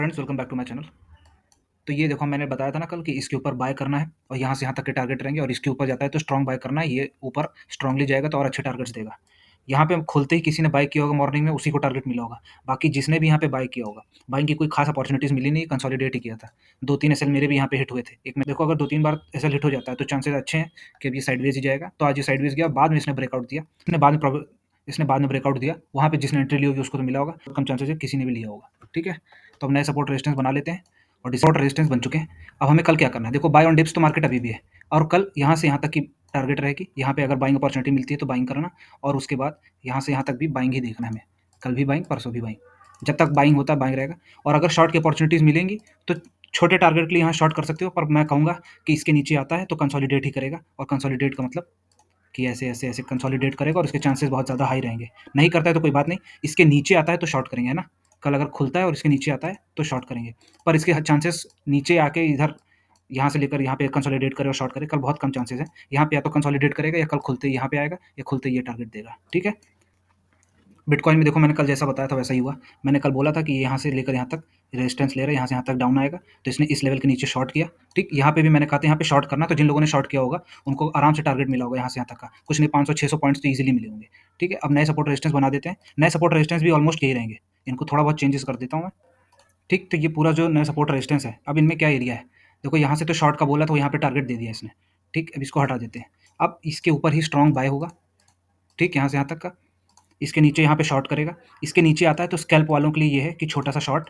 Friends, welcome back to my channel. तो ये देखो, मैंने बताया था ना कल कि इसके ऊपर बाय करना है और यहाँ से यहाँ तक के टारगेट रहेंगे और इसके ऊपर जाता है तो स्ट्रॉन्ग बाय करना है। ये ऊपर स्ट्रांगली जाएगा तो और अच्छे टारगेट्स देगा। यहाँ पे खुलते ही किसी ने बाय किया होगा मॉर्निंग में, उसी को टारगेट मिला होगा। बाकी जिसने भी यहाँ पे बाय किया होगा, बाइंग की कोई खास अपॉर्चुनिटीज़ मिली नहीं, कंसोलिडेट ही किया था। 2-3 एसएल मेरे भी यहाँ पे हिट हुए थे। एक में देखो, अगर 2-3 बार एसएल हिट हो जाता है तो चांसेस अच्छे हैं कि अब ये साइडवेज ही जाएगा। तो आज ये साइडवेज गया, बाद में इसने ब्रेकआउट दिया। इसने बाद में ब्रेकआउट दिया, वहाँ पे जिसने एंट्री ली होगी उसको तो मिला होगा, कम चांसेस है किसी ने भी लिया होगा। ठीक है, तो अब नए सपोर्ट रेजिस्टेंस बना लेते हैं और सपोर्ट रेजिस्टेंस बन चुके हैं। अब हमें कल क्या करना है? देखो, बाय ऑन डिप्स तो मार्केट अभी भी है और कल यहाँ से यहाँ तक की टारगेट रहेगी। यहाँ पे अगर बाइंग अपॉर्चुनिटी मिलती है तो बाइंग करना और उसके बाद यहाँ से यहाँ तक भी बाइंग ही देखना है हमें। कल भी बाइंग, परसों भी बाइंग, जब तक बाइंग होता है बाइंग रहेगा। और अगर शॉर्ट की अपॉर्चुनिटीज़ मिलेंगी तो छोटे टारगेट के लिए यहाँ शॉर्ट कर सकते हो, पर मैं कहूँगा कि इसके नीचे आता है तो कंसोलिडेट ही करेगा। और कंसोलिडेट का मतलब कि ऐसे ऐसे ऐसे कंसोलिडेट करेगा और इसके चांसेस बहुत ज़्यादा हाई रहेंगे। नहीं करता है तो कोई बात नहीं, इसके नीचे आता है तो शॉर्ट करेंगे, है ना। कल अगर खुलता है और इसके नीचे आता है तो शॉर्ट करेंगे, पर इसके चांसेस नीचे आके इधर यहाँ से लेकर यहाँ पे कंसोलिडेट करे और शॉर्ट करे, कल बहुत कम चांसेस है। यहाँ पे या तो कंसोलिडेट करेगा या कल खुलते ही यहाँ पे आएगा या खुलते ही ये टारगेट देगा। ठीक है, बिटकॉइन में देखो, मैंने कल जैसा बताया था वैसा ही हुआ। मैंने कल बोला था कि यहाँ से लेकर यहाँ तक रेजिस्टेंस ले रहा है, यहाँ से यहाँ तक डाउन आएगा तो इसने इस लेवल के नीचे शॉर्ट किया। ठीक, यहाँ पे भी मैंने कहा था यहाँ पे शॉर्ट करना, तो जिन लोगों ने शॉर्ट किया होगा उनको आराम से टारगेट मिला होगा यहाँ से यहाँ तक का, कुछ नहीं 500-600 पॉइंट्स तो ईजिली मिले होंगे। ठीक है, अब नए सपोर्ट रेजिस्टेंस बना देते हैं। नए सपोर्ट रेजिस्टेंस भी ऑलमोस्ट यही रहेंगे, इनको थोड़ा बहुत चेंजेस कर देता हूँ मैं। ठीक, तो ये पूरा जो नया सपोर्ट रेजिस्टेंस है, अब इनमें क्या एरिया है? देखो, यहाँ से तो शॉर्ट का बोला तो यहाँ पे टारगेट दे दिया इसने। ठीक, अब इसको हटा देते हैं। अब इसके ऊपर ही स्ट्रॉन्ग बाय होगा। ठीक, यहाँ से यहाँ तक का, इसके नीचे यहाँ पे शॉर्ट करेगा। इसके नीचे आता है तो स्कैल्प वालों के लिए ये है कि छोटा सा शॉर्ट,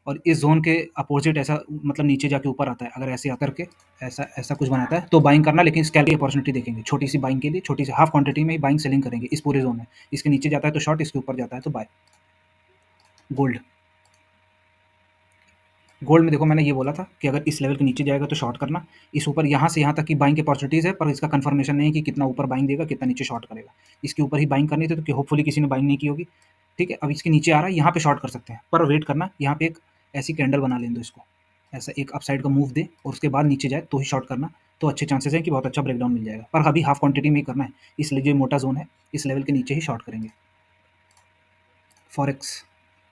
और इस जोन के अपोजिट ऐसा मतलब नीचे जाके ऊपर आता है। अगर ऐसे आकर के ऐसा ऐसा कुछ बनाता है तो बाइंग करना, लेकिन स्कैल्प की अपॉर्चुनिटी देखेंगे। छोटी सी बाइंग के लिए छोटी सी हाफ क्वांटिटी में ही बाइंग सेलिंग करेंगे इस पूरे जोन में। इसके नीचे जाता है तो शॉर्ट, इसके ऊपर जाता है तो बाय। गोल्ड, गोल्ड में देखो, मैंने ये बोला था कि अगर इस लेवल के नीचे जाएगा तो शॉर्ट करना। इस ऊपर यहाँ से यहाँ तक की बाइंग की अपॉर्चुनिटीज़ है, पर इसका कंफर्मेशन नहीं है कि कितना ऊपर बाइंग देगा, कितना नीचे शॉर्ट करेगा। इसके ऊपर ही बाइंग करनी थी तो होपफुली किसी ने बाइंग नहीं की होगी। ठीक है, अब इसके नीचे आ रहा है, यहाँ पे शॉर्ट कर सकते हैं, पर वेट करना। यहाँ पे एक ऐसी कैंडल बना लें दो, इसको ऐसा एक अपसाइड का मूव दे और उसके बाद नीचे जाए तो ही शॉर्ट करना। तो अच्छे चांसेस हैं कि बहुत अच्छा ब्रेकडाउन मिल जाएगा, पर अभी हाफ क्वांटिटी में ही करना है, इसलिए जो मोटा जोन है इस लेवल के नीचे ही शॉर्ट करेंगे। फॉरेक्स,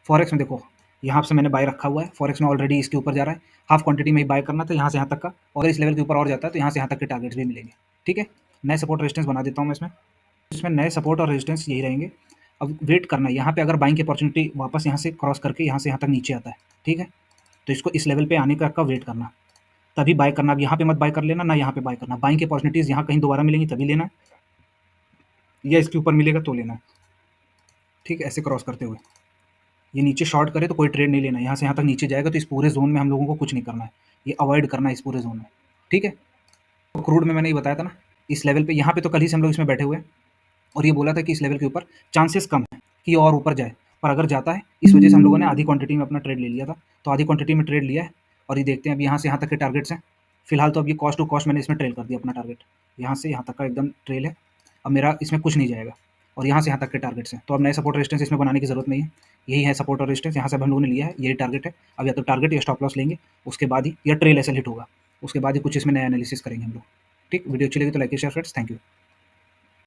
फॉरेक्स में देखो, यहाँ से मैंने बाय रखा हुआ है। फॉरेक्स में ऑलरेडी इसके ऊपर जा रहा है, हाफ क्वांटिटी में ही बाय करना था यहाँ से यहाँ तक का, और इस लेवल के ऊपर और जाता है तो यहाँ से यहाँ तक के टारगेट्स भी मिलेंगे। ठीक है, नए सपोर्ट रेजिस्टेंस बना देता हूँ मैं इसमें। इसमें नए सपोर्ट और रेजिस्टेंस यही रहेंगे। अब वेट करना है, यहाँ पे अगर बाइंग की अपॉर्चुनिटी वापस यहाँ से क्रॉस करके यहाँ से यहाँ तक नीचे आता है, ठीक है, तो इसको इस लेवल पे आने का वेट करना, तभी बाय करना। अब यहाँ पे मत बाय कर लेना, ना यहाँ पे बाय करना। बाइंग की अपॉर्चुनिटीज़ यहाँ कहीं दोबारा मिलेंगी तभी लेना, या इसके ऊपर मिलेगा तो लेना। ठीक है, ऐसे क्रॉस करते हुए ये नीचे शॉर्ट करे तो कोई ट्रेड नहीं लेना। यहाँ से यहाँ तक नीचे जाएगा तो इस पूरे जोन में हम लोगों को कुछ नहीं करना है, ये अवॉइड करना है इस पूरे जोन में। ठीक है, तो क्रूड में मैंने ये बताया था ना, इस लेवल पे, यहाँ पे तो कल ही से हम लोग इसमें बैठे हुए हैं और ये बोला था कि इस लेवल के ऊपर चांसेस कम है कि और ऊपर जाए, पर अगर जाता है, इस वजह से हम लोगों ने आधी क्वांटिटी में अपना ट्रेड ले लिया था। तो आधी क्वांटिटी में ट्रेड लिया है और ये देखते हैं अब यहाँ से यहाँ तक के टारगेट्स हैं। फिलहाल तो अब ये कॉस्ट टू कॉस्ट मैंने इसमें ट्रेल कर दिया अपना टारगेट, यहाँ से यहाँ तक का एकदम ट्रेल है। अब मेरा इसमें कुछ नहीं जाएगा और यहाँ से यहाँ तक के टारगेट्स हैं, तो अब नए सपोर्ट रेजिस्टेंस इसमें बनाने की जरूरत नहीं है। यही है सपोर्ट और रेजिस्टेंस, यहाँ से अब हम लोगों ने लिया है, यही टारगेट है। अब या तो टारगेट या स्टॉप लॉस लेंगे, उसके बाद ही या ट्रेल ऐसे हिट होगा, उसके बाद ही कुछ इसमें नया एनालिसिस करेंगे हम लोग। ठीक, वीडियो अच्छी लगी तो like share friends, thank you.